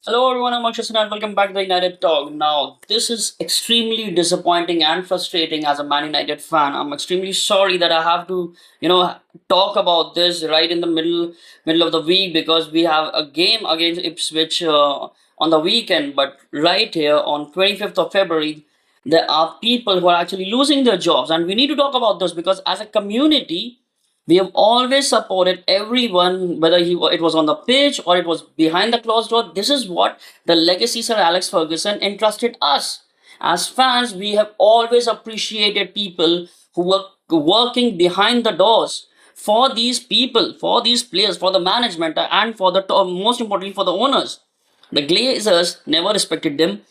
Hello everyone, I'm Akshay and welcome back to the United Talk. Now, this is extremely disappointing and frustrating as a Man United fan. I'm extremely sorry that I have to, talk about this right in the middle of the week because we have a game against Ipswich on the weekend. But right here on 25th of February, there are people who are actually losing their jobs, and we need to talk about this because as a community, we have always supported everyone, whether it was on the pitch or it was behind the closed door. This is what the legacy Sir Alex Ferguson entrusted us. As fans, we have always appreciated people who were working behind the doors for these people, for these players, for the management, and for the most importantly for the owners. The Glazers never respected them,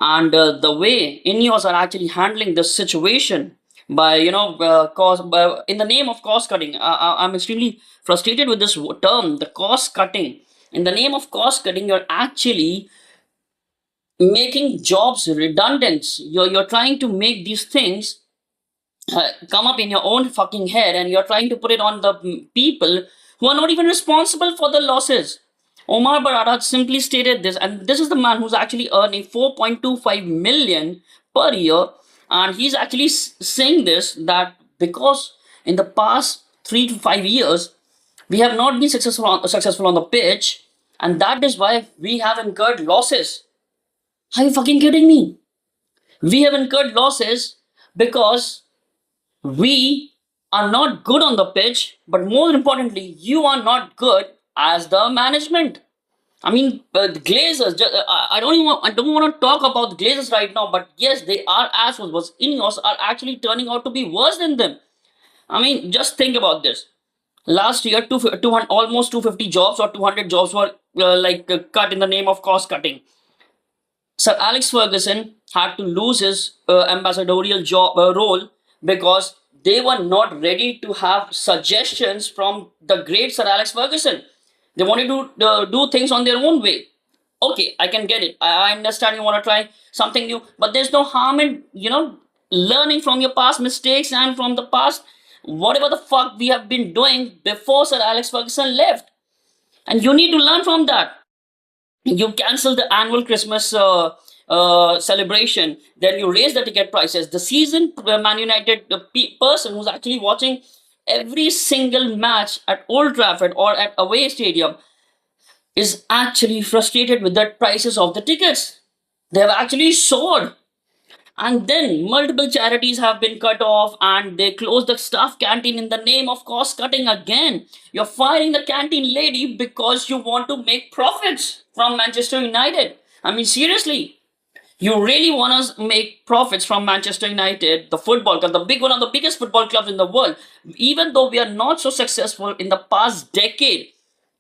and the way INEOS are actually handling this situation by in the name of cost cutting. I'm extremely frustrated with this term, the cost cutting. In the name of cost cutting, you're actually making jobs redundant. You're trying to make these things come up in your own fucking head, and you're trying to put it on the people who are not even responsible for the losses. Omar Barada simply stated this, and this is the man who's actually earning 4.25 million per year, and he's actually saying this that because in the past 3 to 5 years we have not been successful on the pitch, and that is why we have incurred losses. Are you fucking kidding me? We have incurred losses because we are not good on the pitch, but more importantly, you are not good as the management. I mean, the Glazers. I don't even. I don't want to talk about the Glazers right now. But yes, they are assholes. But INEOS are actually turning out to be worse than them. I mean, just think about this. Last year, 200, almost 250 jobs or 200 jobs were cut in the name of cost cutting. Sir Alex Ferguson had to lose his ambassadorial job role because they were not ready to have suggestions from the great Sir Alex Ferguson. They wanted to do things on their own way. Okay, I can get it. I understand you want to try something new, but there's no harm in learning from your past mistakes and from the past whatever the fuck we have been doing before Sir Alex Ferguson left, and you need to learn from that. You cancel the annual Christmas celebration, then you raise the ticket prices. The season Man United, the person who's actually watching every single match at Old Trafford or at away stadium is actually frustrated with the prices of the tickets. They have actually soared. And then multiple charities have been cut off and they closed the staff canteen in the name of cost cutting again. You're firing the canteen lady because you want to make profits from Manchester United. I mean, seriously. You really want to make profits from Manchester United, the football club, the big one of the biggest football clubs in the world. Even though we are not so successful in the past decade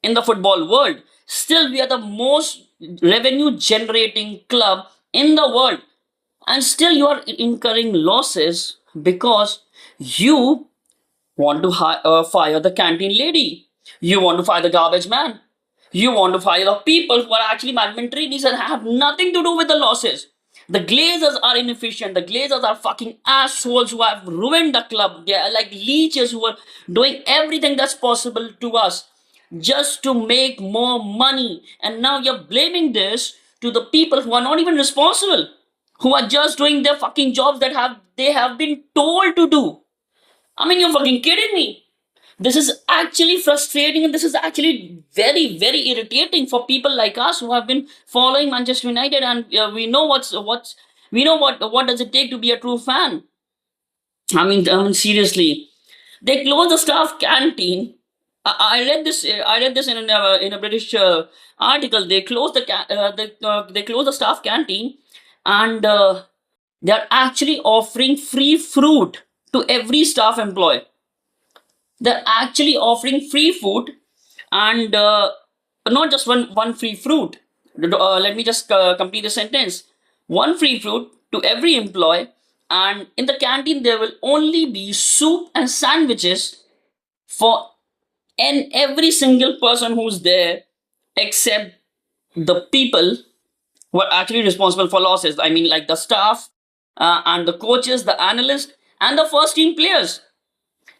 in the football world, still we are the most revenue generating club in the world, and still you are incurring losses because you want to fire the canteen lady, you want to fire the garbage man, you want to fire the people who are actually management trainees and have nothing to do with the losses. The Glazers are inefficient. The Glazers are fucking assholes who have ruined the club. They are like leeches who are doing everything that's possible to us just to make more money. And now you're blaming this to the people who are not even responsible, who are just doing their fucking jobs that they have been told to do. I mean, you're fucking kidding me. This is actually frustrating, and this is actually very, very irritating for people like us who have been following Manchester United, and we know what does it take to be a true fan. I mean, seriously, they closed the staff canteen. I read this. I read this in a British article. They closed they closed the staff canteen, and they are actually offering free fruit to every staff employee. They're actually offering free food, and not just one free fruit. Let me just complete the sentence. One free fruit to every employee, and in the canteen there will only be soup and sandwiches for every single person who's there, except the people who are actually responsible for losses. I mean, like the staff and the coaches, the analysts, and the first team players.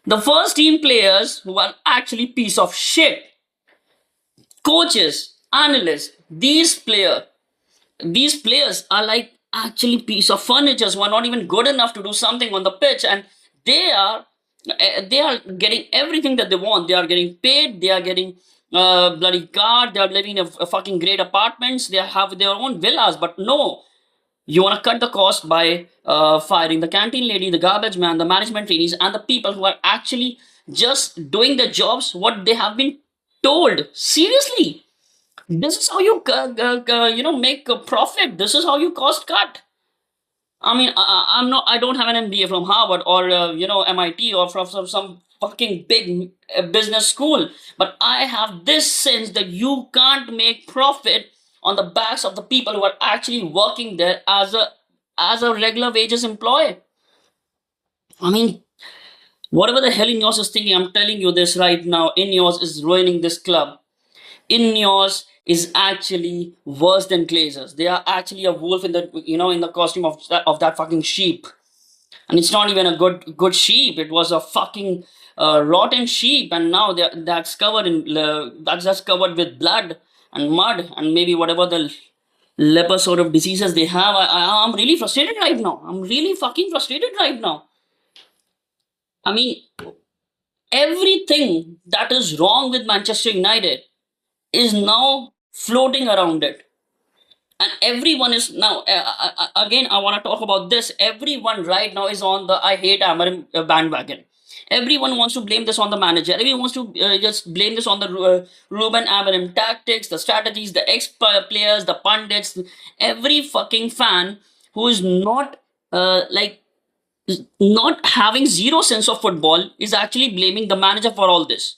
The first team players who are actually piece of shit. Coaches, analysts, these players are like actually piece of furniture who are not even good enough to do something on the pitch, and they are they are getting everything that they want. They are getting paid. They are getting bloody car. They are living in a fucking great apartments. They have their own villas. But no, you want to cut the cost by firing the canteen lady, the garbage man, the management trainees, and the people who are actually just doing their jobs what they have been told. Seriously, this is how you make a profit. This is how you cost cut. I mean, I'm not. I don't have an MBA from Harvard or MIT or from some fucking big business school. But I have this sense that you can't make profit on the backs of the people who are actually working there as a regular wages employee. I mean, whatever the hell INEOS is thinking, I'm telling you this right now. INEOS is ruining this club. INEOS is actually worse than Glazers. They are actually a wolf in the in the costume of that fucking sheep, and it's not even a good sheep. It was a fucking rotten sheep, and now that's covered in that's just covered with blood and mud and maybe whatever the leper sort of diseases they have. I'm really frustrated right now. I'm really fucking frustrated right now. I mean, everything that is wrong with Manchester United is now floating around it, and everyone is now again I want to talk about this. Everyone right now is on the I hate Amarim bandwagon. Everyone wants to blame this on the manager. Everyone wants to just blame this on the Ruben Amorim tactics, the strategies, the ex-players, the pundits. Every fucking fan who is not not having zero sense of football is actually blaming the manager for all this.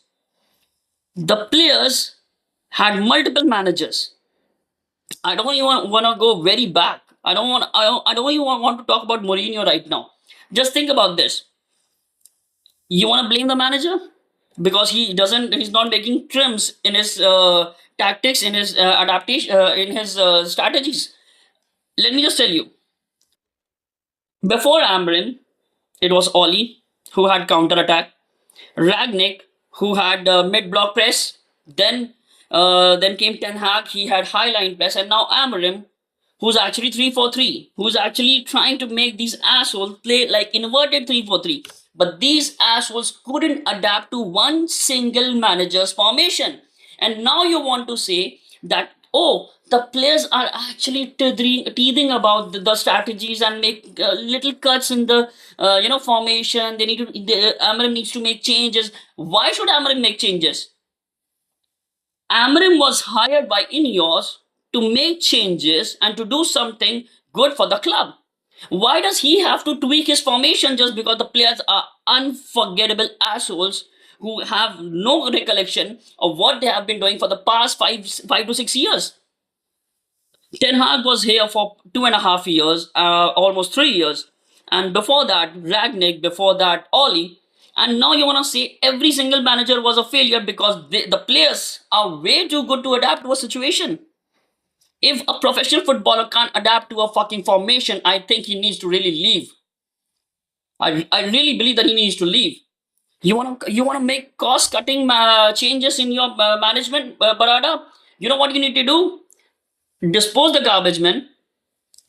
The players had multiple managers. I don't even want to go very back. I don't even want to talk about Mourinho right now. Just think about this. You want to blame the manager because he's not making trims in his tactics, in his adaptation, in his strategies. Let me just tell you. Before Amrin, it was Oli who had counter attack. Ragnick, who had mid block press. Then came Ten Hag. He had high line press, and now Amorim, who's actually 3-4-3, who's actually trying to make these assholes play like inverted 3-4-3. But these assholes couldn't adapt to one single manager's formation. And now you want to say that, oh, the players are actually teething about the strategies and make little cuts in the formation. Amarim needs to make changes. Why should Amarim make changes? Amarim was hired by INEOS to make changes and to do something good for the club. Why does he have to tweak his formation just because the players are unforgettable assholes who have no recollection of what they have been doing for the past 5 to 6 years? Ten Hag was here for 2.5 years, almost 3 years. And before that, Ragnick, before that, Oli. And now you want to say every single manager was a failure because the players are way too good to adapt to a situation. If a professional footballer can't adapt to a fucking formation, I think he needs to really leave. I really believe that he needs to leave. You wanna make cost cutting changes in your management, Barada? You know what you need to do? Dispose the garbage men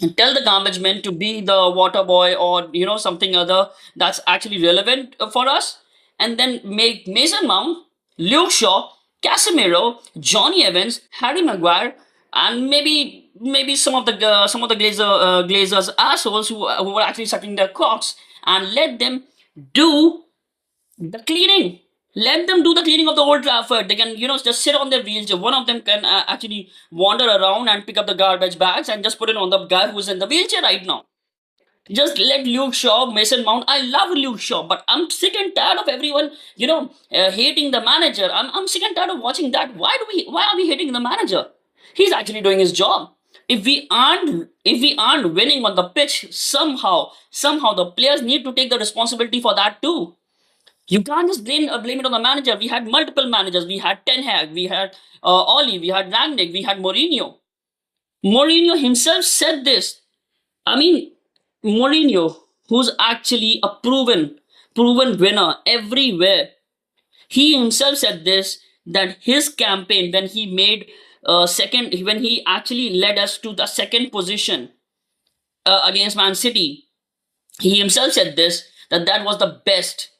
and tell the garbage men to be the water boy or something other that's actually relevant for us, and then make Mason Mount, Luke Shaw, Casemiro, Johnny Evans, Harry Maguire, and maybe some of the Glazers assholes who are actually sucking their cocks, and let them do the cleaning. Let them do the cleaning of the Old Trafford. They can, just sit on their wheelchair. One of them can actually wander around and pick up the garbage bags and just put it on the guy who's in the wheelchair right now. Just let Luke Shaw, Mason Mount. I love Luke Shaw, but I'm sick and tired of everyone, hating the manager. I'm sick and tired of watching that. Why are we hating the manager? He's actually doing his job. If we aren't winning on the pitch, somehow the players need to take the responsibility for that too. You can't just blame it on the manager. We had multiple managers. We had Ten Hag, we had Oli, we had Rangnick, we had Mourinho. Mourinho himself said this. I mean, Mourinho, who's actually a proven winner everywhere, he himself said this, that his campaign when he made second, when he actually led us to the second position against Man City. He himself said this, that that was the best.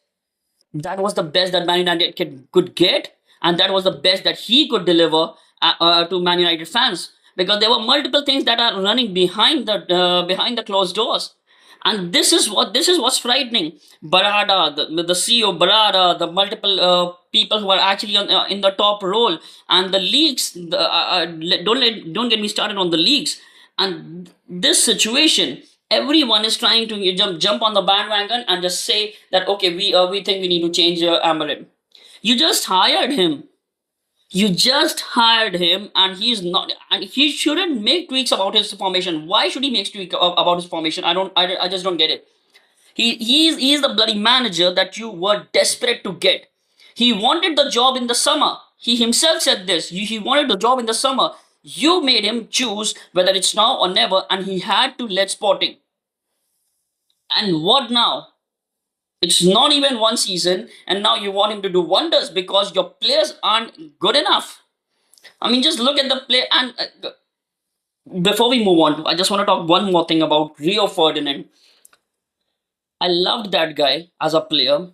That was the best that Man United could get, and that was the best that he could deliver to Man United fans, because there were multiple things that are running behind the closed doors. And this is what's frightening. Barada, the CEO Barada, the multiple people who are actually in the top role, and the leagues. Don't get me started on the leagues. And this situation, everyone is trying to jump on the bandwagon and just say that, okay, we think we need to change Amorim. You just hired him. You just hired him, and he's not, and he shouldn't make tweaks about his formation. Why should he make tweaks about his formation? I just don't get it. He's the bloody manager that you were desperate to get. He wanted the job in the summer. He himself said this. He wanted the job in the summer. You made him choose whether it's now or never, and he had to let Sporting. And what now? It's not even one season, and now you want him to do wonders because your players aren't good enough. I mean, just look at the play. And before we move on, I just want to talk one more thing about Rio Ferdinand. I loved that guy as a player.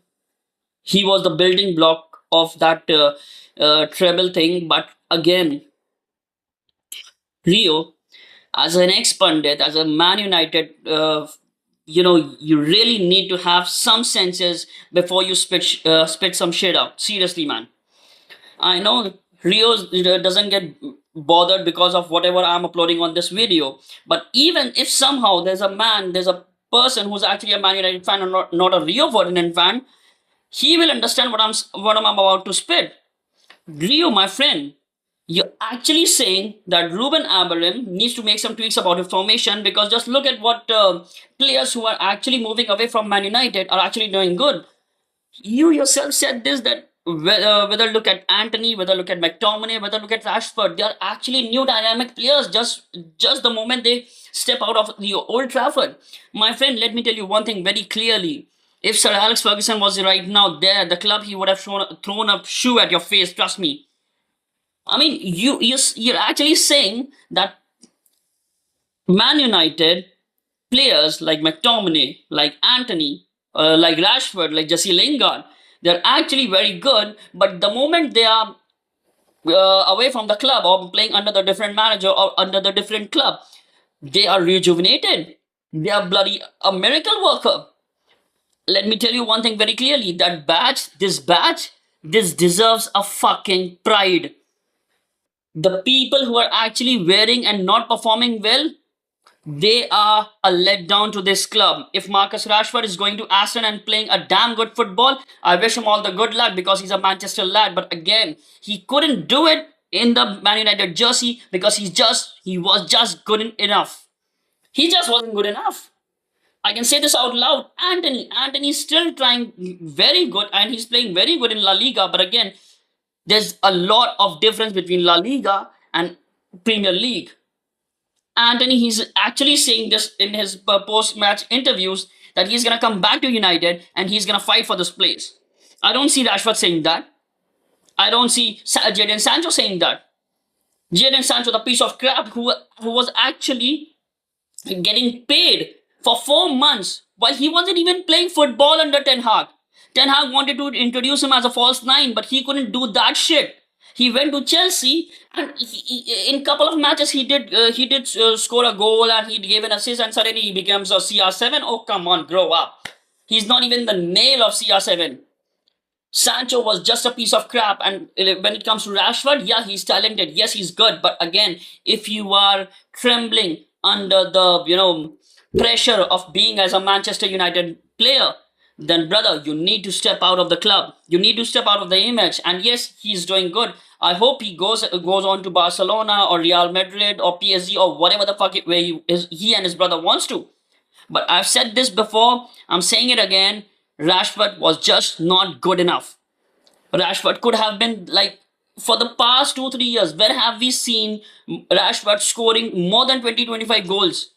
He was the building block of that treble thing. But again, Rio, as an ex-pundit, as a Man United, you really need to have some senses before you spit some shit out. Seriously, man. I know Rio doesn't get bothered because of whatever I'm uploading on this video. But even if somehow there's a person who's actually a Man United fan and not a Rio Ferdinand fan, he will understand what I'm about to spit. Rio, my friend, you're actually saying that Ruben Amorim needs to make some tweaks about his formation, because just look at what players who are actually moving away from Man United are actually doing good. You yourself said this, that whether look at Anthony, whether look at McTominay, whether look at Rashford, they are actually new dynamic players just the moment they step out of the Old Trafford. My friend, let me tell you one thing very clearly. If Sir Alex Ferguson was right now there, the club, he would have thrown a shoe at your face, trust me. I mean, you're actually saying that Man United players like McTominay, like Anthony, like Rashford, like Jesse Lingard, they're actually very good, but the moment they are away from the club or playing under the different manager or under the different club, they are rejuvenated. They are bloody a miracle worker. Let me tell you one thing very clearly, that badge, this deserves a fucking pride. The people who are actually wearing and not performing well, they are a letdown to this club. If Marcus Rashford is going to Aston and playing a damn good football, I wish him all the good luck because he's a Manchester lad. But again, he couldn't do it in the Man United jersey because he was just good enough. He just wasn't good enough. I can say this out loud. Anthony's still trying very good and he's playing very good in La Liga. But again, there's a lot of difference between La Liga and Premier League. Anthony, he's actually saying this in his post-match interviews that he's going to come back to United and he's going to fight for this place. I don't see Rashford saying that. I don't see Jadon Sancho saying that. Jadon Sancho, the piece of crap who was actually getting paid for 4 months while he wasn't even playing football under Ten Hag. Ten Hag wanted to introduce him as a false nine, but he couldn't do that shit. He went to Chelsea, and in couple of matches he did score a goal and he gave an assist, and suddenly he becomes a CR7. Oh come on, grow up. He's not even the nail of CR7. Sancho was just a piece of crap, and when it comes to Rashford, yeah, he's talented. Yes, he's good, but again, if you are trembling under the pressure of being as a Manchester United player, then brother, you need to step out of the club. You need to step out of the image. And yes, he's doing good. I hope he goes on to Barcelona or Real Madrid or PSG or whatever the fuck where he and his brother wants to. But I've said this before, I'm saying it again, Rashford was just not good enough. Rashford could have been like, for the past 2-3 years, where have we seen Rashford scoring more than 20-25 goals?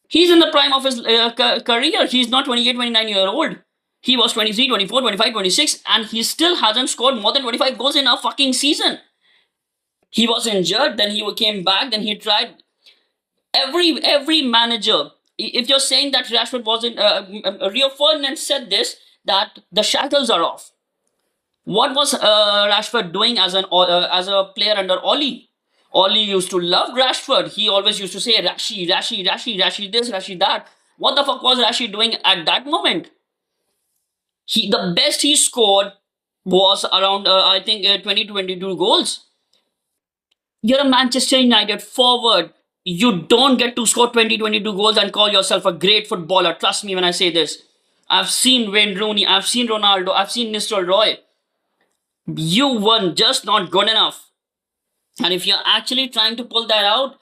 He's in the prime of his career. He's not 28-29-year-old. He was 23, 24, 25, 26, and he still hasn't scored more than 25 goals in a fucking season. He was injured, then he came back, then he tried. Every manager, if you're saying that Rashford wasn't, Rio Ferdinand said this, that the shackles are off. What was Rashford doing as a player under Oli? Oli used to love Rashford. He always used to say Rashi, Rashi, Rashi, Rashi this, Rashi that. What the fuck was Rashi doing at that moment? The best he scored was around I think 20 22 goals. You're a Manchester United forward. You don't get to score 20 22 goals and call yourself a great footballer. Trust me when I say this. I've seen Wayne Rooney, I've seen Ronaldo, I've seen Roy. You were just not good enough. And if you're actually trying to pull that out,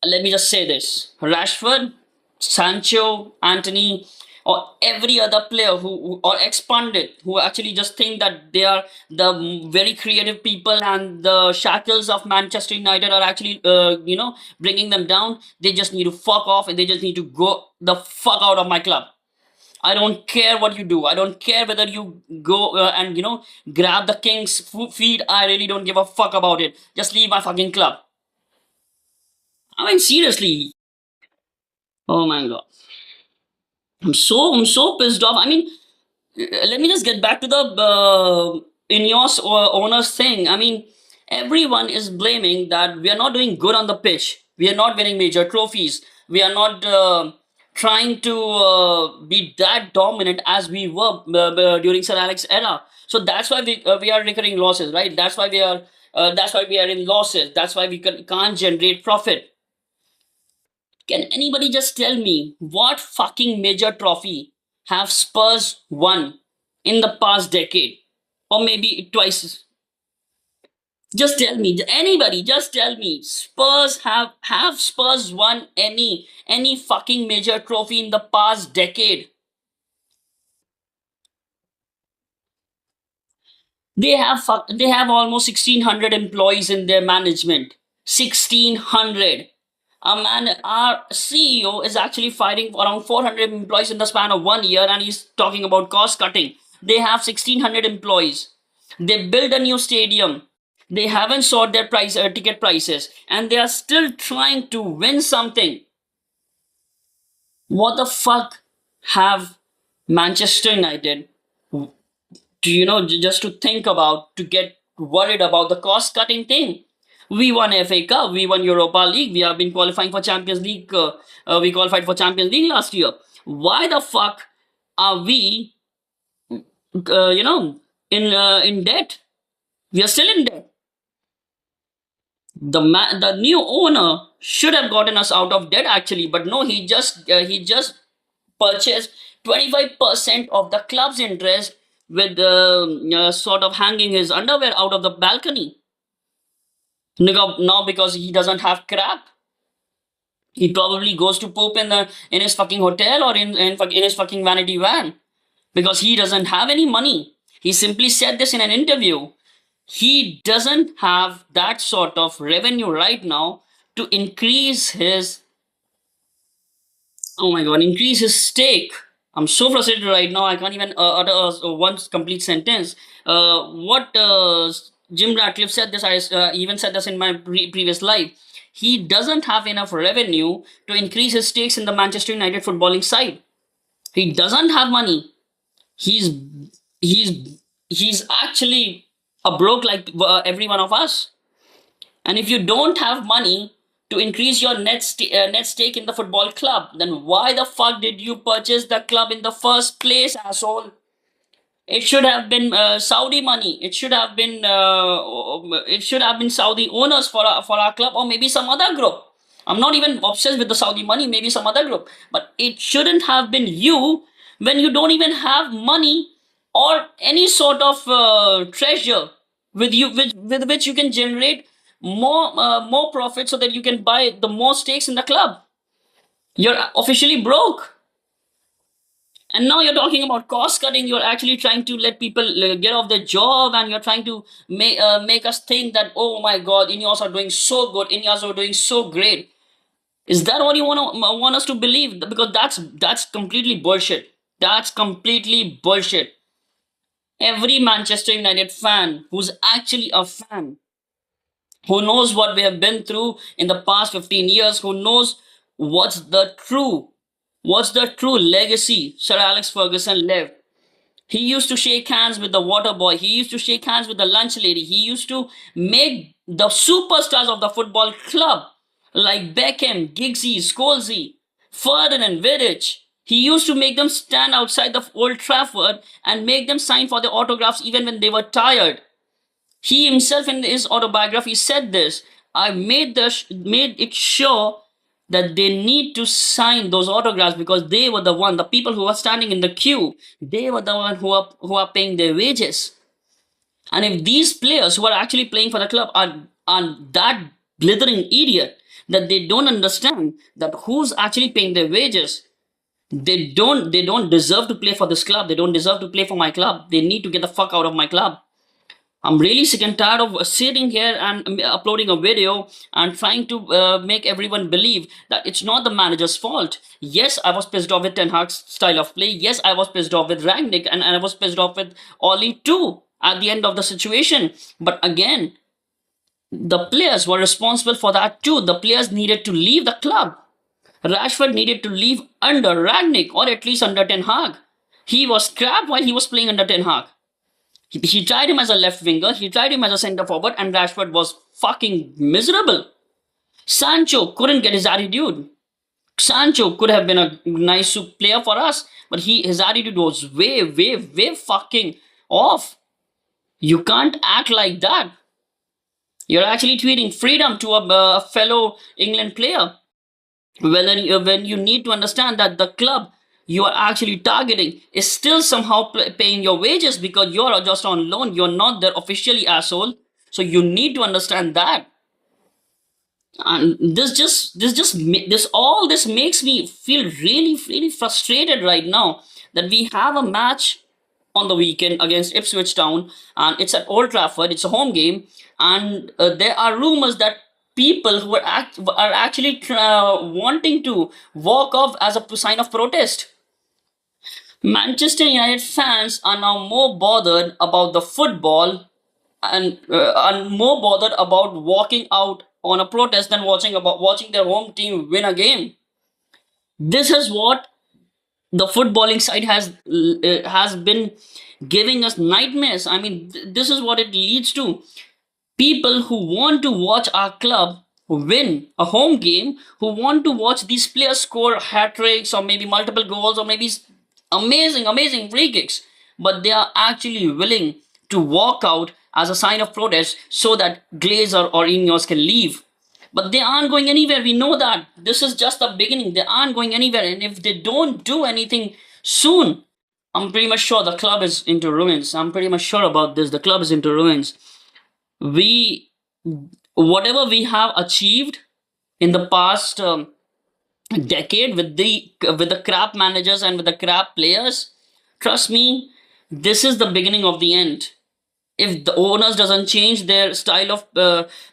let me just say this: Rashford, Sancho, Anthony, or every other player or ex-pundit who actually just think that they are the very creative people and the shackles of Manchester United are actually, bringing them down. They just need to fuck off and they just need to go the fuck out of my club. I don't care what you do. I don't care whether you go and grab the king's feet. I really don't give a fuck about it. Just leave my fucking club. I mean, seriously. Oh my god. I'm so pissed off. I mean, let me just get back to the INEOS owners thing. I mean, everyone is blaming that we are not doing good on the pitch. We are not winning major trophies. We are not trying to be that dominant as we were during Sir Alex era. So that's why we are recurring losses, right? That's why we are in losses. That's why we can't generate profit. Can anybody just tell me what fucking major trophy have Spurs won in the past decade? Or maybe twice. Just tell me. Anybody, just tell me. Spurs have Spurs won any fucking major trophy in the past decade? They have almost 1,600 employees in their management. 1,600. Our CEO is actually fighting for around 400 employees in the span of 1 year, and he's talking about cost cutting. They have 1,600 employees. They built a new stadium. They haven't sought their ticket prices, and they are still trying to win something. What the fuck have Manchester United to just to think about, to get worried about the cost cutting thing? We won FA Cup, we won Europa League, we have been qualifying for Champions League. We qualified for Champions League last year. Why the fuck are we, in debt? We are still in debt. The new owner should have gotten us out of debt actually, but no, he just purchased 25% of the club's interest with sort of hanging his underwear out of the balcony. Now because he doesn't have crap, he probably goes to poop in his fucking hotel or in his fucking vanity van because he doesn't have any money. He simply said this in an interview. He doesn't have that sort of revenue right now to increase his, oh my god, increase his stake. I'm so frustrated right now. I can't even utter one complete sentence. What Jim Ratcliffe said this. I even said this in my previous live. He doesn't have enough revenue to increase his stakes in the Manchester United footballing side. He doesn't have money. He's he's actually a broke like every one of us. And if you don't have money to increase your net stake in the football club, then why the fuck did you purchase the club in the first place, asshole? It should have been Saudi money. It should have been Saudi owners for our club, or maybe some other group. I'm not even obsessed with the Saudi money. Maybe some other group, but it shouldn't have been you when you don't even have money or any sort of treasure with which you can generate more profit so that you can buy the more stakes in the club. You're officially broke. And now you're talking about cost cutting. You're actually trying to let people get off their job, and you're trying to make us think that, oh my god, Ineos are doing so good, Ineos are doing so great. Is that what you want us to believe? Because that's completely bullshit. That's completely bullshit. Every Manchester United fan who's actually a fan who knows what we have been through in the past 15 years, who knows what's the true what's the true legacy Sir Alex Ferguson left. He used to shake hands with the water boy. He used to shake hands with the lunch lady. He used to make the superstars of the football club like Beckham, Giggsy, Scholesy, Ferdinand, Vidic. He used to make them stand outside the Old Trafford and make them sign for their autographs even when they were tired. He himself in his autobiography said this. I made it sure that they need to sign those autographs because they were the people who are standing in the queue, they were the one who are paying their wages. And if these players who are actually playing for the club are that blithering idiot that they don't understand that who's actually paying their wages, they don't deserve to play for this club. They don't deserve to play for my club. They need to get the fuck out of my club. I'm really sick and tired of sitting here and uploading a video and trying to make everyone believe that it's not the manager's fault. Yes, I was pissed off with Ten Hag's style of play. Yes, I was pissed off with Rangnick, and I was pissed off with Oli too at the end of the situation. But again, the players were responsible for that too. The players needed to leave the club. Rashford needed to leave under Rangnick or at least under Ten Hag. He was crap while he was playing under Ten Hag. He tried him as a left winger, he tried him as a centre forward, and Rashford was fucking miserable. Sancho couldn't get his attitude. Sancho could have been a nice player for us, but his attitude was way fucking off. You can't act like that. You're actually tweeting freedom to a fellow England player. When you need to understand that the club you are actually targeting is still somehow paying your wages because you're just on loan. You're not their officially asshole. So you need to understand that. And this makes me feel really frustrated right now that we have a match on the weekend against Ipswich Town, and it's at Old Trafford. It's a home game, and there are rumors that people who are actually wanting to walk off as a sign of protest. Manchester United fans are now more bothered about the football and more bothered about walking out on a protest than watching their home team win a game. This is what the footballing side has been giving us nightmares. I mean, this is what it leads to. People who want to watch our club win a home game, who want to watch these players score hat tricks or maybe multiple goals or maybe amazing free kicks, but they are actually willing to walk out as a sign of protest so that Glazer or INEOS can leave. But they aren't going anywhere. We know that. This is just the beginning. They aren't going anywhere. And if they don't do anything soon, I'm pretty much sure the club is into ruins. I'm pretty much sure about this. The club is into ruins. Whatever we have achieved in the past decade with the crap managers and with the crap players, trust me, this is the beginning of the end. If the owners doesn't change their style of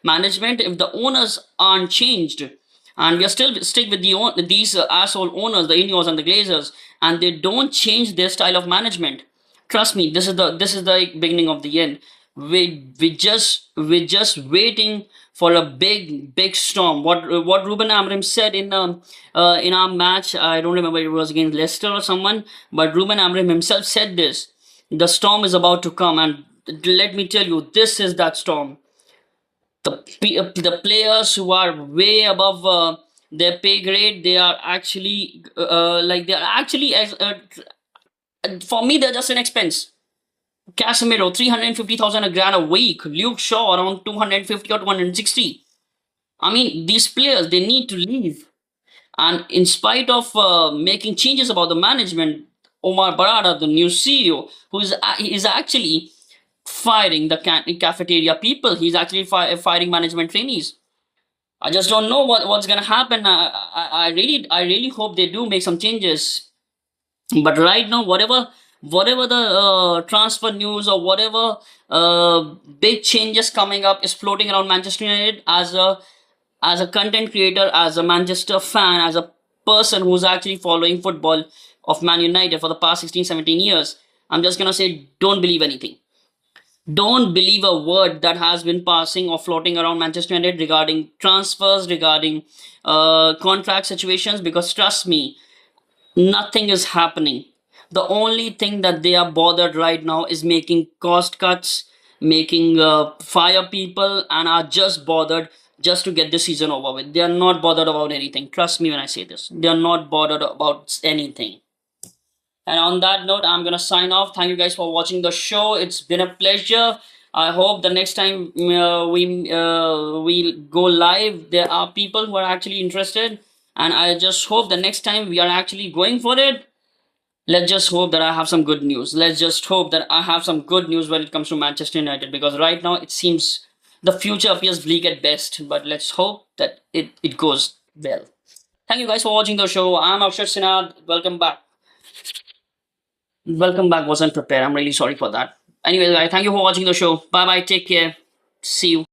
management, if the owners aren't changed, and we are still stick with these asshole owners, the INEOS and the Glazers, and they don't change their style of management, trust me, this is the beginning of the end. We're just waiting for a big storm. What Ruben Amorim said in our match, I don't remember, it was against Leicester or someone, but Ruben Amorim himself said this: the storm is about to come, and let me tell you, this is that storm. The players who are way above their pay grade, they are actually for me, they're just an expense. Casemiro, 350,000 a grand a week. Luke Shaw, around 250 or 260. I mean, these players, they need to leave. And in spite of making changes about the management, Omar Barada, the new CEO, who is actually firing the cafeteria people. He's actually firing management trainees. I just don't know what's gonna happen. I really hope they do make some changes. But right now, whatever the transfer news or whatever big changes coming up is floating around Manchester United, as a content creator, as a Manchester fan, as a person who's actually following football of Man United for the past 16-17 years, I'm just gonna say, don't believe anything. Don't believe a word that has been passing or floating around Manchester United regarding transfers, regarding contract situations, because trust me, nothing is happening. The only thing that they are bothered right now is making cost cuts, making fire people, and are just bothered just to get the season over with. They are not bothered about anything. Trust me when I say this. They are not bothered about anything. And on that note, I'm gonna sign off. Thank you guys for watching the show. It's been a pleasure. I hope the next time we go live, there are people who are actually interested, and I just hope the next time we are actually going for it. Let's just hope that I have some good news. Let's just hope that I have some good news when it comes to Manchester United, because right now it seems the future appears bleak at best. But let's hope that it goes well. Thank you guys for watching the show. I'm Akshat Sinha. Welcome back. Welcome back wasn't prepared. I'm really sorry for that. Anyway, guys, thank you for watching the show. Bye bye. Take care. See you.